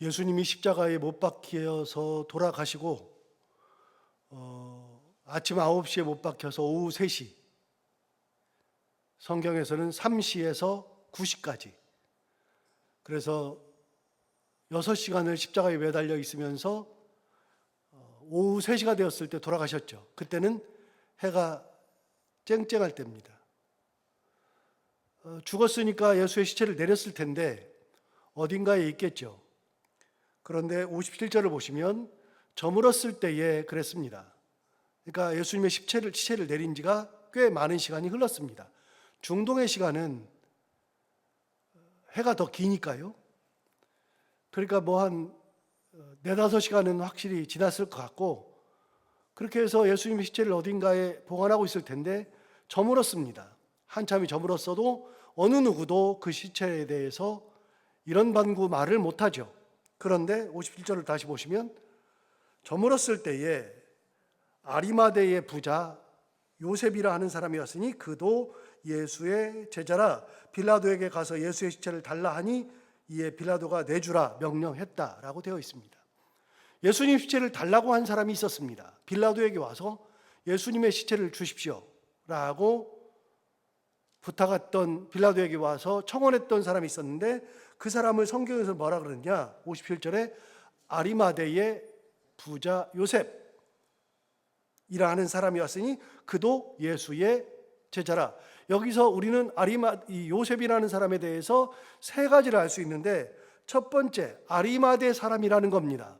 예수님이 십자가에 못 박혀서 돌아가시고 아침 9시에 못 박혀서 오후 3시, 성경에서는 3시에서 9시까지, 그래서 6시간을 십자가에 매달려 있으면서 오후 3시가 되었을 때 돌아가셨죠. 그때는 해가 쨍쨍할 때입니다. 죽었으니까 예수의 시체를 내렸을 텐데 어딘가에 있겠죠. 그런데 57절을 보시면 저물었을 때에 그랬습니다. 그러니까 예수님의 시체를 내린 지가 꽤 많은 시간이 흘렀습니다. 중동의 시간은 해가 더 기니까요. 그러니까 뭐 한 4-5시간은 확실히 지났을 것 같고, 그렇게 해서 예수님의 시체를 어딘가에 보관하고 있을 텐데 저물었습니다. 한참이 저물었어도 어느 누구도 그 시체에 대해서 이런 반구 말을 못하죠. 그런데 57절을 다시 보시면 저물었을 때에 아리마대의 부자 요셉이라 하는 사람이 왔으니 그도 예수의 제자라. 빌라도에게 가서 예수의 시체를 달라 하니 이에 빌라도가 내주라 명령했다라고 되어 있습니다. 예수님 시체를 달라고 한 사람이 있었습니다. 빌라도에게 와서 예수님의 시체를 주십시오라고 부탁했던, 빌라도에게 와서 청원했던 사람이 있었는데 그 사람을 성경에서 뭐라 그러느냐, 57절에 아리마대의 부자 요셉이라 하는 사람이 왔으니 그도 예수의 제자라. 여기서 우리는 이 요셉이라는 사람에 대해서 3가지를 알 수 있는데, 첫 번째 아리마대 사람이라는 겁니다.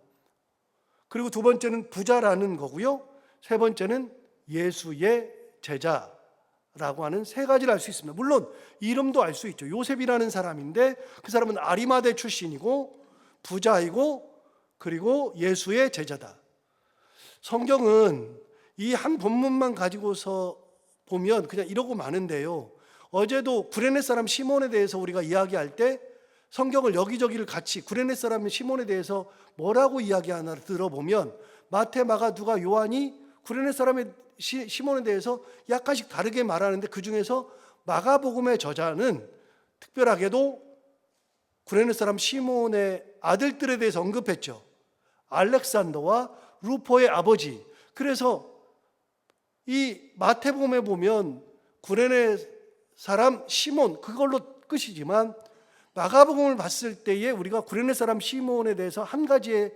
그리고 두 번째는 부자라는 거고요. 세 번째는 예수의 제자라고 하는 3가지를 알 수 있습니다. 물론 이름도 알 수 있죠. 요셉이라는 사람인데 그 사람은 아리마대 출신이고 부자이고 그리고 예수의 제자다. 성경은 이 한 본문만 가지고서 보면 그냥 이러고 마는데요. 어제도 구레네 사람 시몬에 대해서 우리가 이야기할 때 성경을 여기저기를 같이 구레네 사람 시몬에 대해서 뭐라고 이야기하나 들어보면 마태, 마가, 누가, 요한이 구레네 사람의 시몬에 대해서 약간씩 다르게 말하는데, 그 중에서 마가복음의 저자는 특별하게도 구레네 사람 시몬의 아들들에 대해서 언급했죠. 알렉산더와 루포의 아버지. 그래서 이 마태복음에 보면 구레네 사람 시몬 그걸로 끝이지만, 마가복음을 봤을 때에 우리가 구레네 사람 시몬에 대해서 한 가지의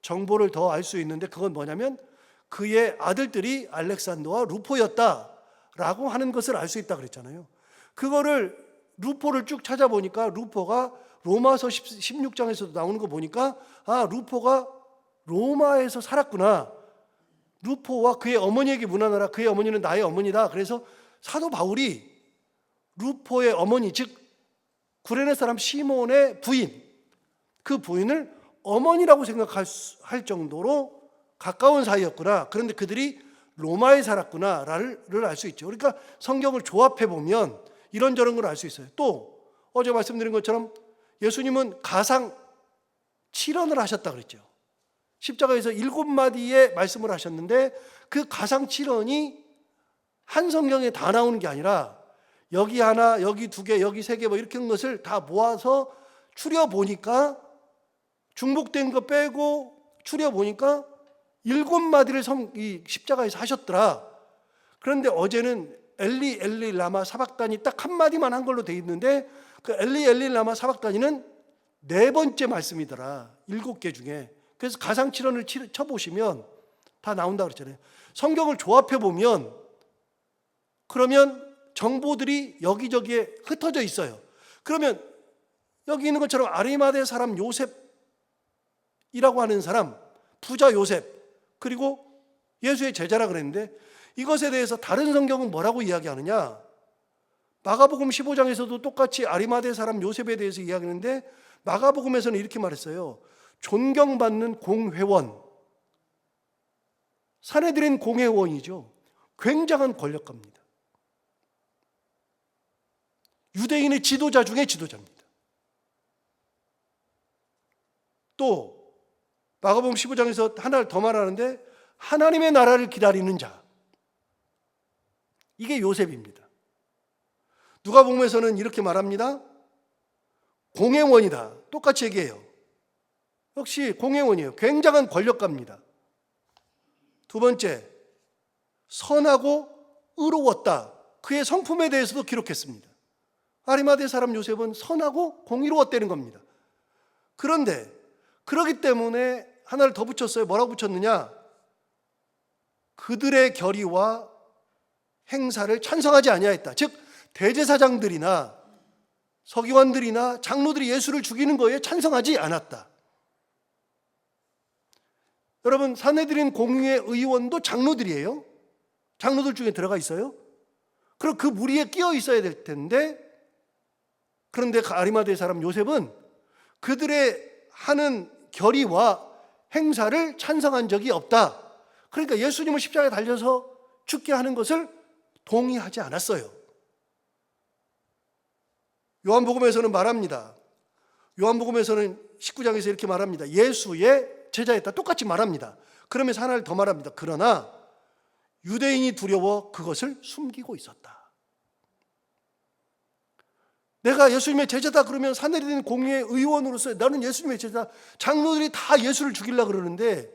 정보를 더 알 수 있는데, 그건 뭐냐면 그의 아들들이 알렉산더와 루포였다라고 하는 것을 알 수 있다 그랬잖아요. 그거를 루포를 쭉 찾아보니까 루포가 로마서 16장에서도 나오는 거 보니까 루포가 로마에서 살았구나. 루포와 그의 어머니에게 문안하라. 그의 어머니는 나의 어머니다. 그래서 사도 바울이 루포의 어머니, 즉 구레네 사람 시몬의 부인, 그 부인을 어머니라고 생각할 정도로 가까운 사이였구나. 그런데 그들이 로마에 살았구나를 알 수 있죠. 그러니까 성경을 조합해 보면 이런저런 걸 알 수 있어요. 또 어제 말씀드린 것처럼 예수님은 가상 7언을 하셨다 그랬죠. 십자가에서 7마디의 말씀을 하셨는데 그 가상 7언이 한 성경에 다 나오는 게 아니라 여기 하나, 여기 2개, 여기 3개 뭐 이렇게 한 것을 다 모아서 추려보니까, 중복된 거 빼고 추려보니까 7마디를 이 십자가에서 하셨더라. 그런데 어제는 엘리 엘리 라마 사박다니 딱 한마디만 한 걸로 돼 있는데, 그 엘리 엘리 라마 사박다니는 4번째 말씀이더라. 7개 중에. 그래서 가상 7언을 쳐보시면 다 나온다 그랬잖아요. 성경을 조합해 보면 그러면 정보들이 여기저기에 흩어져 있어요. 그러면 여기 있는 것처럼 아리마대 사람 요셉이라고 하는 사람, 부자 요셉, 그리고 예수의 제자라 그랬는데, 이것에 대해서 다른 성경은 뭐라고 이야기하느냐? 마가복음 15장에서도 똑같이 아리마대 사람 요셉에 대해서 이야기하는데, 마가복음에서는 이렇게 말했어요. 존경받는 공회원, 사내들인 공회원이죠. 굉장한 권력가입니다. 유대인의 지도자 중에 지도자입니다. 또 마가복음 15장에서 하나를 더 말하는데, 하나님의 나라를 기다리는 자, 이게 요셉입니다. 누가복음에서는 이렇게 말합니다. 공회원이다. 똑같이 얘기해요. 역시 공회원이에요. 굉장한 권력가입니다. 두 번째, 선하고 의로웠다. 그의 성품에 대해서도 기록했습니다. 아리마대 사람 요셉은 선하고 공의로웠다는 겁니다. 그런데 그러기 때문에 하나를 더 붙였어요. 뭐라고 붙였느냐? 그들의 결의와 행사를 찬성하지 아니하였다. 즉 대제사장들이나 서기관들이나 장로들이 예수를 죽이는 거에 찬성하지 않았다. 여러분, 산헤드린 공의회 의원도 장로들이에요. 장로들 중에 들어가 있어요. 그럼 그 무리에 끼어 있어야 될 텐데, 그런데 아리마대 사람 요셉은 그들의 하는 결의와 행사를 찬성한 적이 없다. 그러니까 예수님을 십자가에 달려서 죽게 하는 것을 동의하지 않았어요. 요한복음에서는 말합니다. 요한복음에서는 19장에서 이렇게 말합니다. 예수의 제자였다. 똑같이 말합니다. 그러면서 하나를 더 말합니다. 그러나 유대인이 두려워 그것을 숨기고 있었다. 내가 예수님의 제자다 그러면 산헤드린 공의회 의원으로서 나는 예수님의 제자, 장로들이 다 예수를 죽이려고 그러는데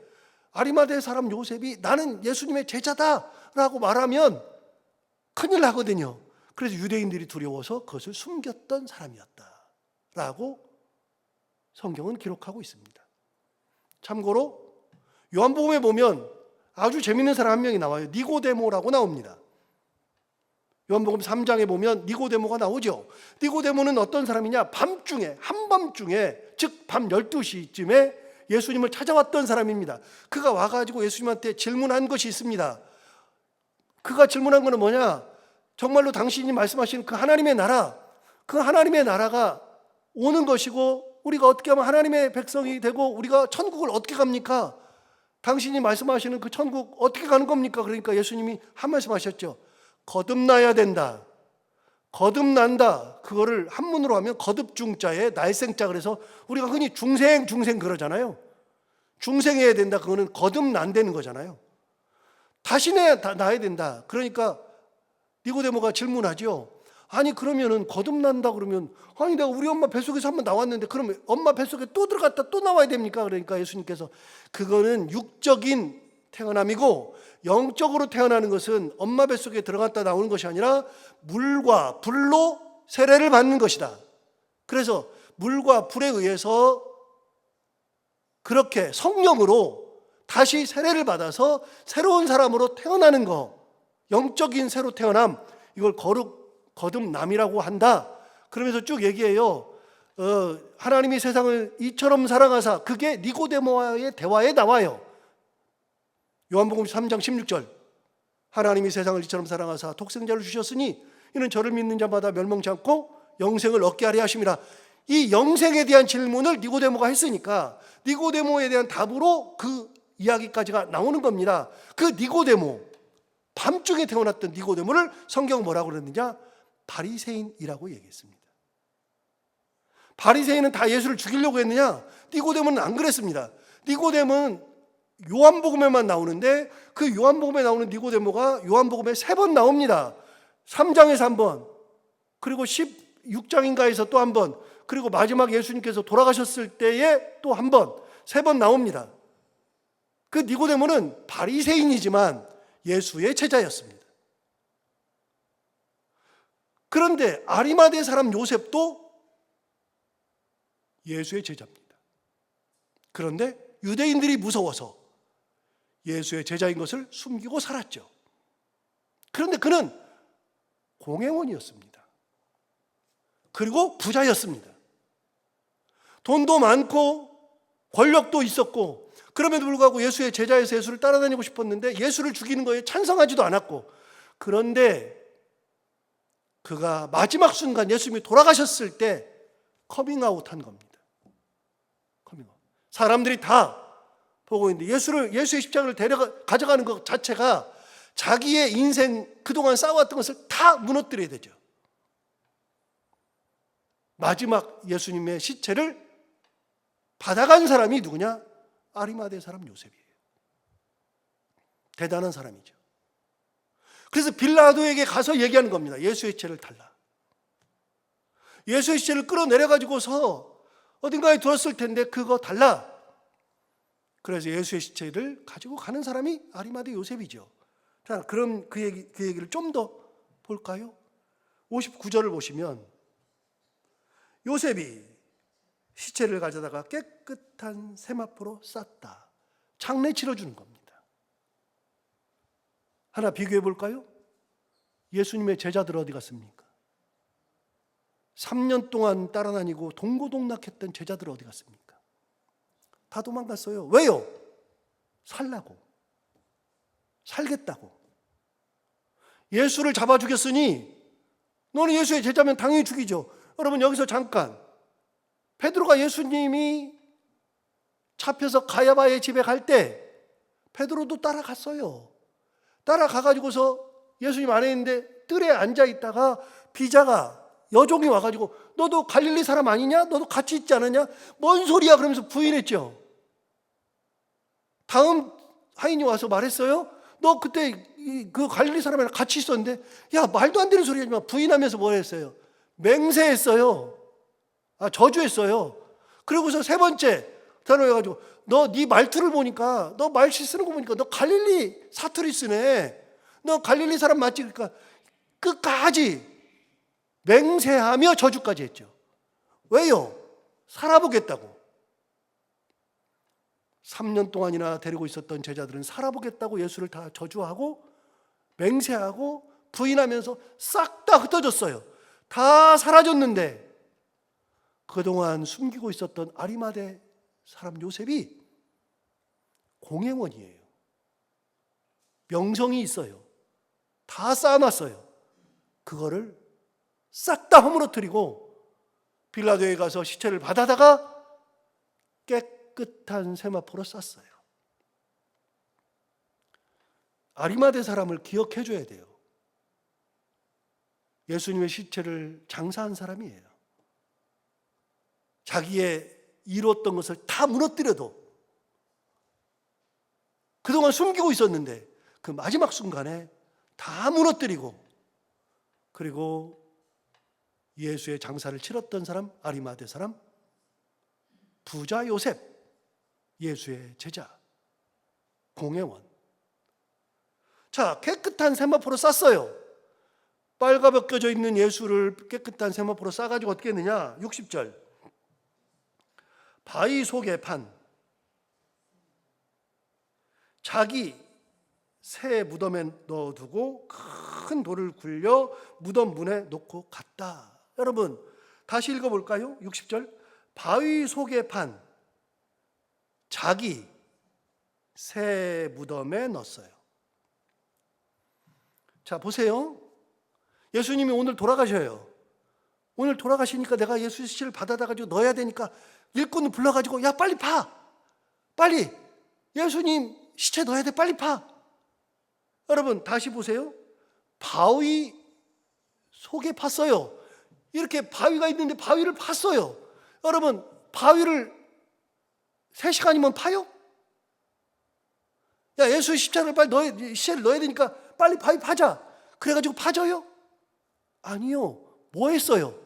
아리마대 사람 요셉이 나는 예수님의 제자다라고 말하면 큰일 나거든요. 그래서 유대인들이 두려워서 그것을 숨겼던 사람이었다라고 성경은 기록하고 있습니다. 참고로 요한복음에 보면 아주 재밌는 사람 한 명이 나와요. 니고데모라고 나옵니다. 요한복음 3장에 보면 니고데모가 나오죠. 니고데모는 어떤 사람이냐? 밤중에, 한밤중에, 즉 밤 12시쯤에 예수님을 찾아왔던 사람입니다. 그가 와가지고 예수님한테 질문한 것이 있습니다. 그가 질문한 것은 뭐냐? 정말로 당신이 말씀하신 그 하나님의 나라, 그 하나님의 나라가 오는 것이고 우리가 어떻게 하면 하나님의 백성이 되고 우리가 천국을 어떻게 갑니까? 당신이 말씀하시는 그 천국 어떻게 가는 겁니까? 그러니까 예수님이 한 말씀 하셨죠. 거듭나야 된다. 거듭난다. 그거를 한문으로 하면 거듭중자에 날생자, 그래서 우리가 흔히 중생 그러잖아요. 중생해야 된다. 그거는 거듭난다는 거잖아요. 다시 나야 된다. 그러니까 니고데모가 질문하죠. 아니 그러면은 거듭난다 그러면 아니 내가 우리 엄마 뱃속에서 한번 나왔는데 그러면 엄마 뱃속에 또 들어갔다 또 나와야 됩니까? 그러니까 예수님께서 그거는 육적인 태어남이고 영적으로 태어나는 것은 엄마 뱃속에 들어갔다 나오는 것이 아니라 물과 불로 세례를 받는 것이다. 그래서 물과 불에 의해서 그렇게 성령으로 다시 세례를 받아서 새로운 사람으로 태어나는 거, 영적인 새로 태어남, 이걸 거듭남이라고 한다. 그러면서 쭉 얘기해요. 하나님이 세상을 이처럼 사랑하사, 그게 니고데모와의 대화에 나와요. 요한복음 3장 16절, 하나님이 세상을 이처럼 사랑하사 독생자를 주셨으니 이는 저를 믿는 자마다 멸망치 않고 영생을 얻게 하려 하심이라. 이 영생에 대한 질문을 니고데모가 했으니까 니고데모에 대한 답으로 그 이야기까지가 나오는 겁니다. 그 니고데모, 밤중에 태어났던 니고데모를 성경은 뭐라고 그랬느냐? 바리새인이라고 얘기했습니다. 바리새인은 다 예수를 죽이려고 했느냐? 니고데모는 안 그랬습니다. 니고데모는 요한복음에만 나오는데 그 요한복음에 나오는 니고데모가 요한복음에 3번 나옵니다. 3장에서 한 번, 그리고 16장인가에서 또 한 번, 그리고 마지막 예수님께서 돌아가셨을 때에 또 한 번, 3번 나옵니다. 그 니고데모는 바리새인이지만 예수의 제자였습니다. 그런데 아리마대 사람 요셉도 예수의 제자입니다. 그런데 유대인들이 무서워서 예수의 제자인 것을 숨기고 살았죠. 그런데 그는 공회원이었습니다. 그리고 부자였습니다. 돈도 많고 권력도 있었고, 그럼에도 불구하고 예수의 제자에서 예수를 따라다니고 싶었는데 예수를 죽이는 거에 찬성하지도 않았고, 그런데 그가 마지막 순간 예수님이 돌아가셨을 때 커밍아웃한 겁니다. 커밍아웃. 사람들이 다 보고 있는데 예수의 십자가를 가져가는 것 자체가 자기의 인생 그동안 쌓아왔던 것을 다 무너뜨려야 되죠. 마지막 예수님의 시체를 받아간 사람이 누구냐? 아리마대 사람 요셉이에요. 대단한 사람이죠. 그래서 빌라도에게 가서 얘기하는 겁니다. 예수의 시체를 달라. 예수의 시체를 끌어내려 가지고서 어딘가에 두었을 텐데 그거 달라. 그래서 예수의 시체를 가지고 가는 사람이 아리마대 요셉이죠. 자, 그럼 그 얘기를 좀 더 볼까요? 59절을 보시면 요셉이 시체를 가져다가 깨끗한 세마포로 쌌다. 장례 치러주는 겁니다. 하나 비교해 볼까요? 예수님의 제자들 어디 갔습니까? 3년 동안 따라다니고 동고동락했던 제자들 어디 갔습니까? 다 도망갔어요. 왜요? 살라고. 살겠다고. 예수를 잡아 죽였으니 너는 예수의 제자면 당연히 죽이죠. 여러분 여기서 잠깐, 베드로가 예수님이 잡혀서 가야바의 집에 갈 때 베드로도 따라갔어요. 따라가가지고서 예수님 안에 있는데 뜰에 앉아있다가 비자가, 여종이 와가지고 너도 갈릴리 사람 아니냐? 너도 같이 있지 않았냐? 뭔 소리야? 그러면서 부인했죠. 다음 하인이 와서 말했어요. 너 그때 그 갈릴리 사람이랑 같이 있었는데, 야, 말도 안 되는 소리 하지 마. 부인하면서 뭐 했어요? 맹세했어요. 저주했어요. 그러고서 세 번째 단어여가지고, 너 네 말투를 보니까, 너 말씨 쓰는 거 보니까 너 갈릴리 사투리 쓰네. 너 갈릴리 사람 맞지? 그러니까 끝까지 맹세하며 저주까지 했죠. 왜요? 살아보겠다고. 3년 동안이나 데리고 있었던 제자들은 살아보겠다고 예수를 다 저주하고 맹세하고 부인하면서 싹 다 흩어졌어요. 다 사라졌는데 그동안 숨기고 있었던 아리마대 사람 요셉이 공회원이에요. 명성이 있어요. 다 쌓아놨어요. 그거를 싹 다 허물어뜨리고 빌라도에 가서 시체를 받아다가 깨끗한 세마포로 쌌어요. 아리마대 사람을 기억해 줘야 돼요. 예수님의 시체를 장사한 사람이에요. 자기의 이뤘던 것을 다 무너뜨려도 그동안 숨기고 있었는데 그 마지막 순간에 다 무너뜨리고, 그리고 예수의 장사를 치렀던 사람, 아리마대 사람, 부자 요셉, 예수의 제자, 공회원. 자, 깨끗한 세마포로 쌌어요. 빨가벗겨져 있는 예수를 깨끗한 세마포로 싸가지고 어떻게 했느냐? 60절. 바위 속에 판 자기 새 무덤에 넣어두고 큰 돌을 굴려 무덤 문에 놓고 갔다. 여러분 다시 읽어볼까요? 60절. 바위 속에 판 자기 새 무덤에 넣었어요. 자, 보세요. 예수님이 오늘 돌아가셔요. 오늘 돌아가시니까 내가 예수 시체를 받아다 가지고 넣어야 되니까 일꾼을 불러가지고, 야, 빨리 파. 빨리 예수님 시체 넣어야 돼. 빨리 파. 여러분 다시 보세요. 바위 속에 팠어요. 이렇게 바위가 있는데 바위를 팠어요. 여러분 바위를 3시간이면 파요? 야, 예수 시체를 빨리 시체를 넣어야 되니까 빨리 바위 파자. 그래가지고 파져요? 아니요. 뭐 했어요?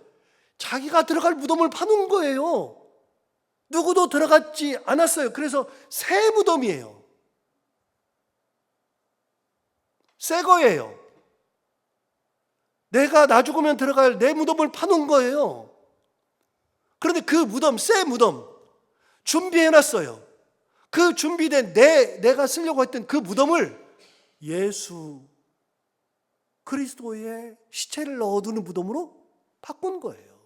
자기가 들어갈 무덤을 파놓은 거예요. 누구도 들어갔지 않았어요. 그래서 새 무덤이에요. 새 거예요. 내가 나 죽으면 들어갈 내 무덤을 파놓은 거예요. 그런데 그 무덤, 새 무덤 준비해놨어요. 그 준비된 내가 쓰려고 했던 그 무덤을 예수 그리스도의 시체를 넣어두는 무덤으로 바꾼 거예요.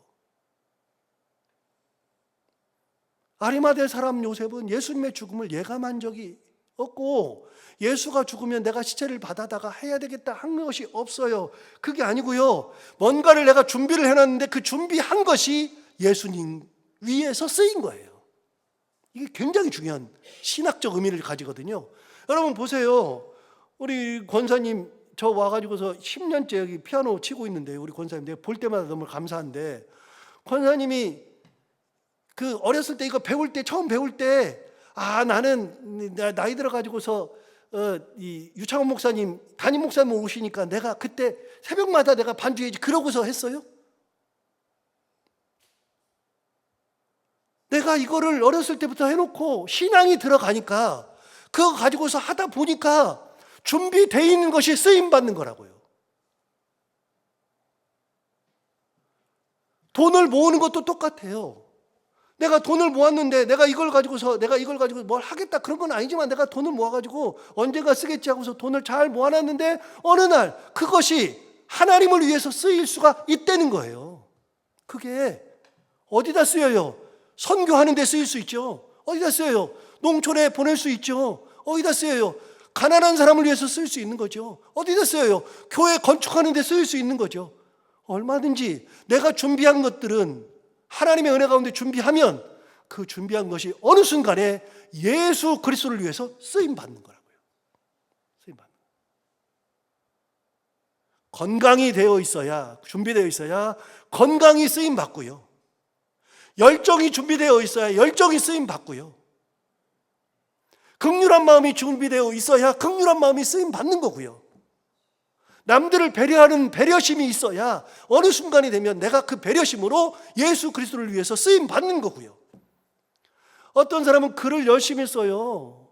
아리마대 사람 요셉은 예수님의 죽음을 예감한 적이 없고, 예수가 죽으면 내가 시체를 받아다가 해야 되겠다 한 것이 없어요. 그게 아니고요, 뭔가를 내가 준비를 해놨는데 그 준비한 것이 예수님 위에서 쓰인 거예요. 이게 굉장히 중요한 신학적 의미를 가지거든요. 여러분 보세요. 우리 권사님 저 와가지고서 10년째 여기 피아노 치고 있는데, 우리 권사님 내가 볼 때마다 너무 감사한데, 권사님이 그 어렸을 때 이거 배울 때, 처음 배울 때, 나는 나이 들어가지고서 이 유창원 목사님, 담임 목사님 오시니까 내가 그때 새벽마다 내가 반주해야지 그러고서 했어요? 내가 이거를 어렸을 때부터 해놓고 신앙이 들어가니까 그거 가지고서 하다 보니까 준비되어 있는 것이 쓰임받는 거라고요. 돈을 모으는 것도 똑같아요. 내가 돈을 모았는데 내가 이걸 가지고 뭘 하겠다 그런 건 아니지만 내가 돈을 모아가지고 언젠가 쓰겠지 하고서 돈을 잘 모아놨는데 어느 날 그것이 하나님을 위해서 쓰일 수가 있다는 거예요. 그게 어디다 쓰여요? 선교하는 데 쓰일 수 있죠. 어디다 쓰여요? 농촌에 보낼 수 있죠. 어디다 쓰여요? 가난한 사람을 위해서 쓸 수 있는 거죠. 어디다 쓰여요? 교회 건축하는 데 쓰일 수 있는 거죠. 얼마든지 내가 준비한 것들은 하나님의 은혜 가운데 준비하면 그 준비한 것이 어느 순간에 예수 그리스도를 위해서 쓰임받는 거라고요. 쓰임받는. 건강이 되어 있어야, 준비되어 있어야 건강이 쓰임받고요. 열정이 준비되어 있어야 열정이 쓰임받고요. 긍휼한 마음이 준비되어 있어야 긍휼한 마음이 쓰임받는 거고요. 남들을 배려하는 배려심이 있어야 어느 순간이 되면 내가 그 배려심으로 예수 그리스도를 위해서 쓰임받는 거고요. 어떤 사람은 글을 열심히 써요.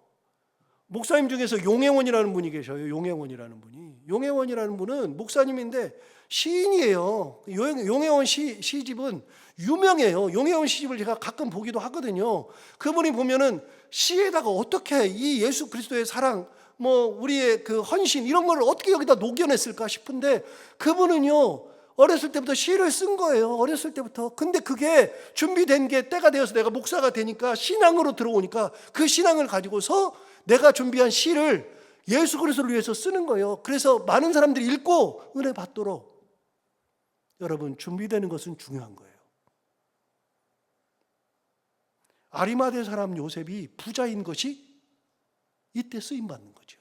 목사님 중에서 용혜원이라는 분이 계셔요. 용혜원이라는 분이. 용혜원이라는 분은 목사님인데 시인이에요. 용혜원 시집은 유명해요. 용혜원 시집을 제가 가끔 보기도 하거든요. 그분이 보면은 시에다가 어떻게 이 예수 그리스도의 사랑, 우리의 그 헌신 이런 걸 어떻게 여기다 녹여냈을까 싶은데 그분은요 어렸을 때부터 시를 쓴 거예요. 어렸을 때부터. 근데 그게 준비된 게 때가 되어서 내가 목사가 되니까 신앙으로 들어오니까 그 신앙을 가지고서 내가 준비한 시를 예수 그리스도를 위해서 쓰는 거예요. 그래서 많은 사람들이 읽고 은혜 받도록. 여러분, 준비되는 것은 중요한 거예요. 아리마대 사람 요셉이 부자인 것이 이때 쓰임받는 거죠.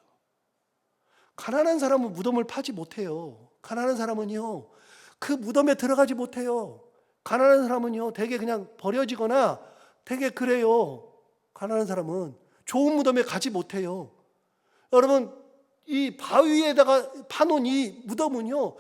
가난한 사람은 무덤을 파지 못해요. 가난한 사람은요 그 무덤에 들어가지 못해요. 가난한 사람은요 되게 그냥 버려지거나 되게 그래요. 가난한 사람은 좋은 무덤에 가지 못해요. 여러분, 이 바위에다가 파놓은 이 무덤은요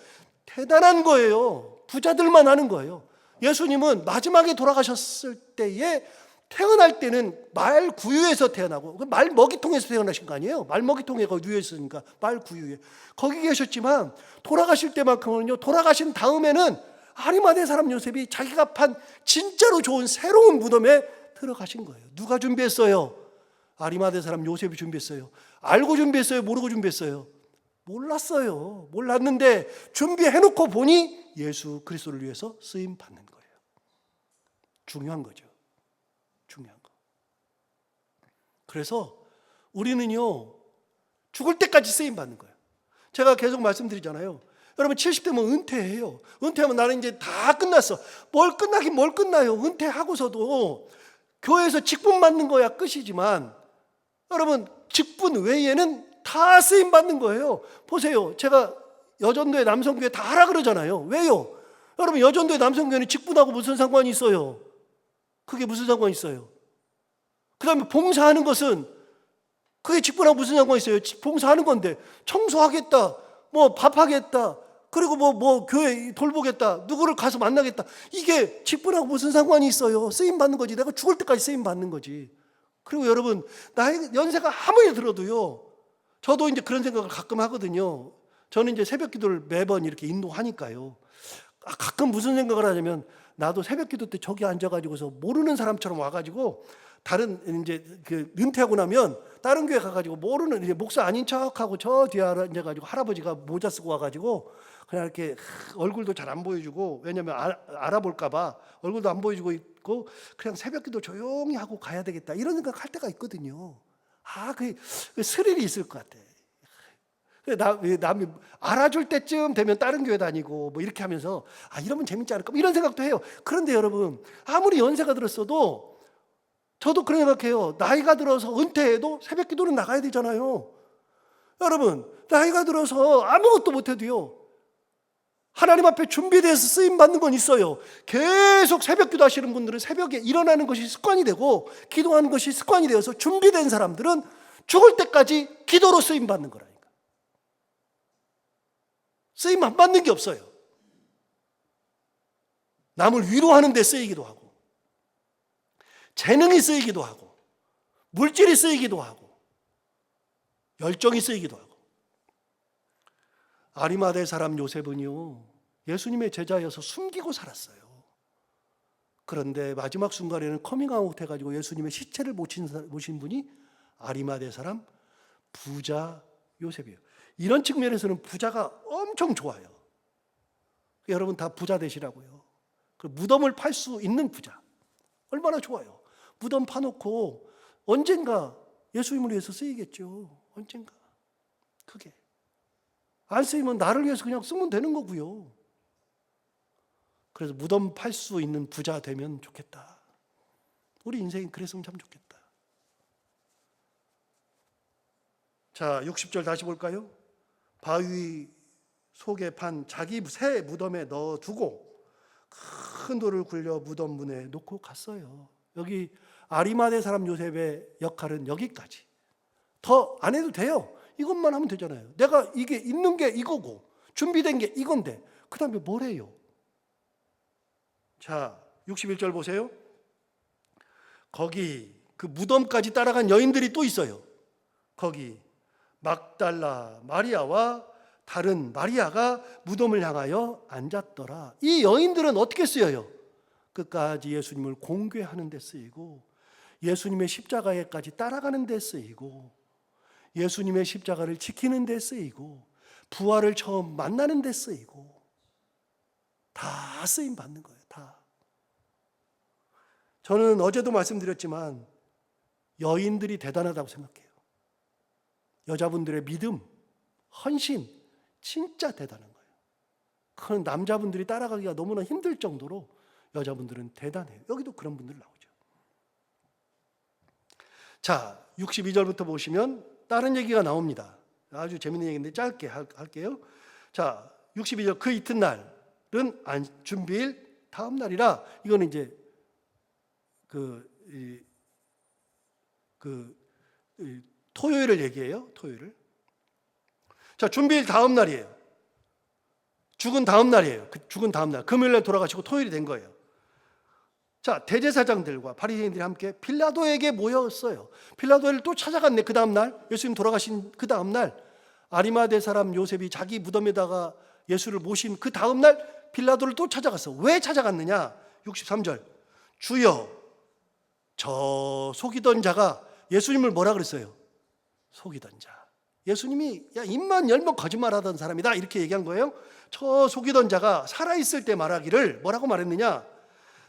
대단한 거예요. 부자들만 하는 거예요. 예수님은 마지막에 돌아가셨을 때에 태어날 때는 말 구유에서 태어나고 말 먹이통에서 태어나신 거 아니에요? 말 먹이통에 거기 누워 있으니까 말 구유에 거기 계셨지만 돌아가실 때만큼은요 돌아가신 다음에는 아리마대 사람 요셉이 자기가 판 진짜로 좋은 새로운 무덤에 들어가신 거예요. 누가 준비했어요? 아리마대 사람 요셉이 준비했어요. 알고 준비했어요? 모르고 준비했어요? 몰랐어요. 몰랐는데 준비해놓고 보니 예수 그리스도를 위해서 쓰임 받는 거예요. 중요한 거죠. 중요한 거. 그래서 우리는요 죽을 때까지 쓰임 받는 거예요. 제가 계속 말씀드리잖아요. 여러분 70대면 은퇴해요. 은퇴하면 나는 이제 다 끝났어. 뭘 끝나긴 뭘 끝나요. 은퇴하고서도 교회에서 직분 받는 거야 끝이지만 여러분 직분 외에는 다 쓰임 받는 거예요. 보세요. 제가 여전도의 남성교회 다 하라 그러잖아요. 왜요? 여러분 여전도의 남성교회는 직분하고 무슨 상관이 있어요? 그게 무슨 상관이 있어요? 그 다음에 봉사하는 것은 그게 직분하고 무슨 상관이 있어요? 봉사하는 건데 청소하겠다, 밥하겠다, 그리고 교회 돌보겠다, 누구를 가서 만나겠다. 이게 직분하고 무슨 상관이 있어요? 쓰임 받는 거지. 내가 죽을 때까지 쓰임 받는 거지. 그리고 여러분 나이 연세가 아무리 들어도요. 저도 이제 그런 생각을 가끔 하거든요. 저는 이제 새벽 기도를 매번 이렇게 인도하니까요. 가끔 무슨 생각을 하냐면 나도 새벽 기도 때 저기 앉아가지고서 모르는 사람처럼 와가지고 다른 이제 그 은퇴하고 나면 다른 교회 가가지고 모르는 이제 목사 아닌 척하고 저 뒤에 앉아가지고 할아버지가 모자 쓰고 와가지고 그냥 이렇게 얼굴도 잘 안 보여주고 왜냐면 알아볼까봐 얼굴도 안 보여주고 있고 그냥 새벽 기도 조용히 하고 가야 되겠다 이런 생각 할 때가 있거든요. 그 스릴이 있을 것 같아. 남이 알아줄 때쯤 되면 다른 교회 다니고 이렇게 하면서 이러면 재밌지 않을까 이런 생각도 해요. 그런데 여러분 아무리 연세가 들었어도 저도 그런 생각해요. 나이가 들어서 은퇴해도 새벽 기도는 나가야 되잖아요. 여러분 나이가 들어서 아무것도 못해도요 하나님 앞에 준비돼서 쓰임 받는 건 있어요. 계속 새벽 기도 하시는 분들은 새벽에 일어나는 것이 습관이 되고 기도하는 것이 습관이 되어서 준비된 사람들은 죽을 때까지 기도로 쓰임 받는 거라니까. 쓰임 안 받는 게 없어요. 남을 위로하는 데 쓰이기도 하고 재능이 쓰이기도 하고 물질이 쓰이기도 하고 열정이 쓰이기도 하고. 아리마대 사람 요셉은요, 예수님의 제자여서 숨기고 살았어요. 그런데 마지막 순간에는 커밍아웃 해가지고 예수님의 시체를 모신 분이 아리마대 사람 부자 요셉이에요. 이런 측면에서는 부자가 엄청 좋아요. 여러분 다 부자 되시라고요. 그 무덤을 팔 수 있는 부자 얼마나 좋아요. 무덤 파놓고 언젠가 예수님을 위해서 쓰이겠죠. 언젠가 크게. 안 쓰이면 나를 위해서 그냥 쓰면 되는 거고요. 그래서 무덤 팔 수 있는 부자 되면 좋겠다. 우리 인생이 그랬으면 참 좋겠다. 자, 60절 다시 볼까요? 바위 속에 판 자기 새 무덤에 넣어두고 큰 돌을 굴려 무덤 문에 놓고 갔어요. 여기 아리마대 사람 요셉의 역할은 여기까지. 더 안 해도 돼요. 이것만 하면 되잖아요. 내가 이게 있는 게 이거고 준비된 게 이건데 그 다음에 뭘 해요? 자, 61절 보세요. 거기 그 무덤까지 따라간 여인들이 또 있어요. 거기 막달라 마리아와 다른 마리아가 무덤을 향하여 앉았더라. 이 여인들은 어떻게 쓰여요? 끝까지 예수님을 공개하는 데 쓰이고 예수님의 십자가에까지 따라가는 데 쓰이고 예수님의 십자가를 지키는 데 쓰이고 부활을 처음 만나는 데 쓰이고 다 쓰임 받는 거예요. 다. 저는 어제도 말씀드렸지만 여인들이 대단하다고 생각해요. 여자분들의 믿음, 헌신 진짜 대단한 거예요. 그건 남자분들이 따라가기가 너무나 힘들 정도로 여자분들은 대단해요. 여기도 그런 분들 나오죠. 자, 62절부터 보시면 다른 얘기가 나옵니다. 아주 재밌는 얘기인데 짧게 할게요. 자, 62절 그 이튿날은 준비일 다음 날이라. 이거는 이제 토요일을 얘기해요. 토요일을. 자, 준비일 다음 날이에요. 죽은 다음 날이에요. 죽은 다음 날. 금요일날 돌아가시고 토요일이 된 거예요. 자, 대제사장들과 바리새인들이 함께 빌라도에게 모였어요. 빌라도를 또 찾아갔네. 그 다음 날, 예수님 돌아가신 그 다음 날, 아리마대 사람 요셉이 자기 무덤에다가 예수를 모신 그 다음 날 빌라도를 또 찾아갔어. 왜 찾아갔느냐? 63절. 주여, 저 속이던 자가 예수님을 뭐라 그랬어요? 속이던 자. 예수님이 야 입만 열면 거짓말하던 사람이다 이렇게 얘기한 거예요. 저 속이던 자가 살아있을 때 말하기를 뭐라고 말했느냐?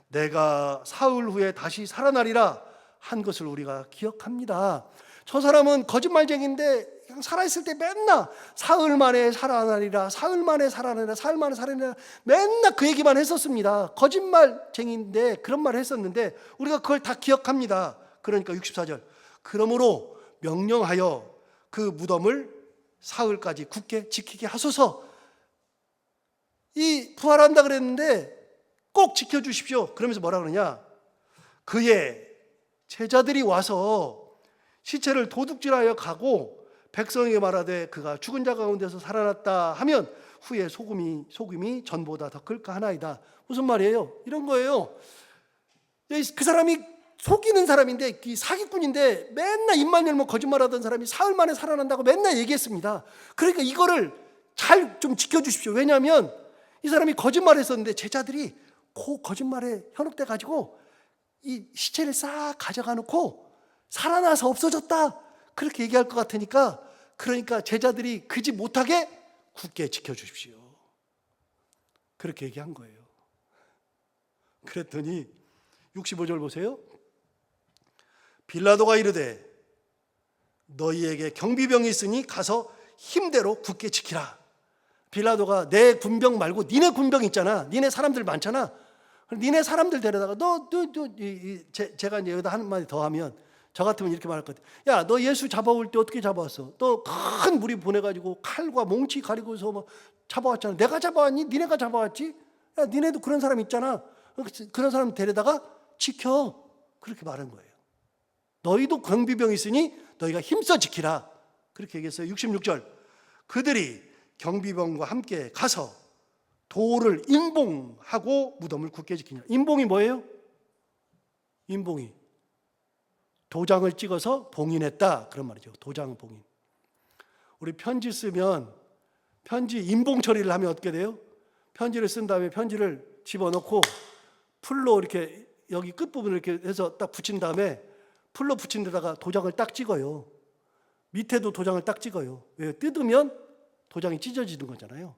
내가 사흘 후에 다시 살아나리라 한 것을 우리가 기억합니다. 저 사람은 거짓말쟁이인데 그냥 살아있을 때 맨날 사흘 만에 살아나리라, 사흘 만에 살아나리라, 사흘 만에 살아나리라 맨날 그 얘기만 했었습니다. 거짓말쟁이인데 그런 말을 했었는데 우리가 그걸 다 기억합니다. 그러니까 64절 그러므로 명령하여 그 무덤을 사흘까지 굳게 지키게 하소서. 이 부활한다 그랬는데 꼭 지켜주십시오. 그러면서 뭐라 그러냐? 그의 제자들이 와서 시체를 도둑질하여 가고 백성에게 말하되 그가 죽은 자 가운데서 살아났다 하면 후에 소금이 전보다 더 클까 하나이다. 무슨 말이에요? 이런 거예요. 그 사람이 속이는 사람인데 사기꾼인데 맨날 입만 열면 거짓말하던 사람이 사흘 만에 살아난다고 맨날 얘기했습니다. 그러니까 이거를 잘 좀 지켜주십시오. 왜냐하면 이 사람이 거짓말했었는데 제자들이 그 거짓말에 현혹돼 가지고 이 시체를 싹 가져가 놓고 살아나서 없어졌다 그렇게 얘기할 것 같으니까 그러니까 제자들이 그지 못하게 굳게 지켜주십시오. 그렇게 얘기한 거예요. 그랬더니 65절 보세요. 빌라도가 이르되 너희에게 경비병이 있으니 가서 힘대로 굳게 지키라. 빌라도가 내 군병 말고 니네 군병 있잖아. 니네 사람들 많잖아. 니네 사람들 데려다가 제가 이제 여기다 한마디 더 하면 저 같으면 이렇게 말할 것 같아. 야, 너 예수 잡아올 때 어떻게 잡아왔어? 너 큰 무리 보내가지고 칼과 몽치 가리고서 뭐 잡아왔잖아. 내가 잡아왔니? 니네가 잡아왔지? 야, 니네도 그런 사람 있잖아. 그런 사람 데려다가 지켜. 그렇게 말한 거예요. 너희도 경비병이 있으니 너희가 힘써 지키라. 그렇게 얘기했어요. 66절. 그들이 경비병과 함께 가서 돌을 인봉하고 무덤을 굳게 지키냐. 인봉이 뭐예요? 인봉이 도장을 찍어서 봉인했다 그런 말이죠. 도장 봉인. 우리 편지 쓰면 편지 인봉 처리를 하면 어떻게 돼요? 편지를 쓴 다음에 편지를 집어넣고 풀로 이렇게 여기 끝부분을 이렇게 해서 딱 붙인 다음에 풀로 붙인 데다가 도장을 딱 찍어요. 밑에도 도장을 딱 찍어요. 왜? 뜯으면 도장이 찢어지는 거잖아요.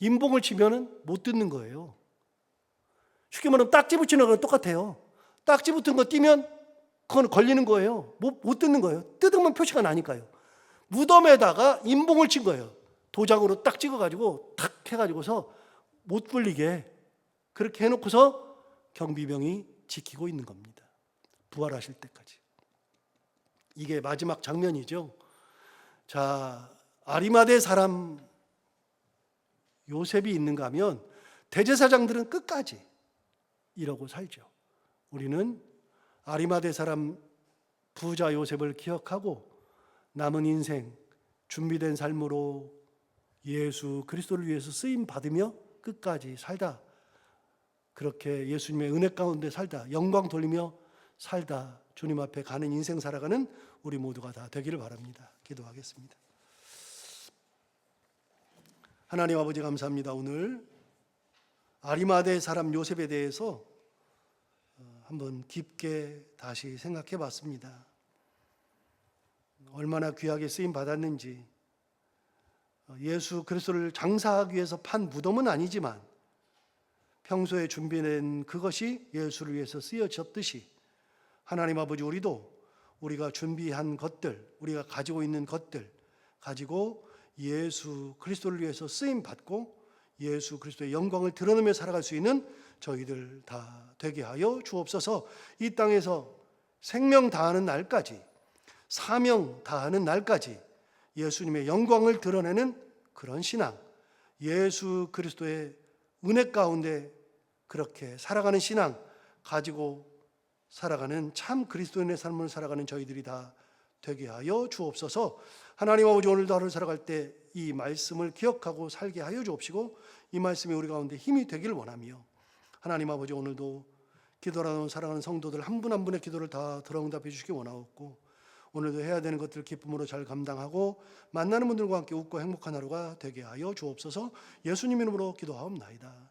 인봉을 치면은 못 뜯는 거예요. 쉽게 말하면 딱지 붙이는 거랑 똑같아요. 딱지 붙은 거 띄면 그건 걸리는 거예요. 못 뜯는 거예요. 뜯으면 표시가 나니까요. 무덤에다가 인봉을 친 거예요. 도장으로 딱 찍어가지고 탁 해가지고서 못 불리게 그렇게 해놓고서 경비병이 지키고 있는 겁니다. 부활하실 때까지. 이게 마지막 장면이죠. 자, 아리마대 사람 요셉이 있는가 하면 대제사장들은 끝까지 이러고 살죠. 우리는 아리마대 사람 부자 요셉을 기억하고 남은 인생 준비된 삶으로 예수 그리스도를 위해서 쓰임 받으며 끝까지 살다. 그렇게 예수님의 은혜 가운데 살다. 영광 돌리며 살다. 주님 앞에 가는 인생 살아가는 우리 모두가 다 되기를 바랍니다. 기도하겠습니다. 하나님 아버지 감사합니다. 오늘 아리마대 사람 요셉에 대해서 한번 깊게 다시 생각해 봤습니다. 얼마나 귀하게 쓰임 받았는지, 예수 그리스도를 장사하기 위해서 판 무덤은 아니지만 평소에 준비된 그것이 예수를 위해서 쓰여졌듯이 하나님 아버지 우리도 우리가 준비한 것들, 우리가 가지고 있는 것들 가지고 예수 그리스도를 위해서 쓰임 받고 예수 그리스도의 영광을 드러내며 살아갈 수 있는 저희들 다 되게 하여 주옵소서. 이 땅에서 생명 다하는 날까지, 사명 다하는 날까지 예수님의 영광을 드러내는 그런 신앙, 예수 그리스도의 은혜 가운데 그렇게 살아가는 신앙 가지고 살아가는 참 그리스도인의 삶을 살아가는 저희들이 다 되게 하여 주옵소서. 하나님 아버지 오늘도 하루를 살아갈 때 이 말씀을 기억하고 살게 하여 주옵시고 이 말씀이 우리 가운데 힘이 되기를 원하며 하나님 아버지 오늘도 기도하는 사랑하는 성도들 한 분 한 분의 기도를 다 들어응답해 주시기 원하옵고 오늘도 해야 되는 것들을 기쁨으로 잘 감당하고 만나는 분들과 함께 웃고 행복한 하루가 되게 하여 주옵소서. 예수님 이름으로 기도하옵나이다.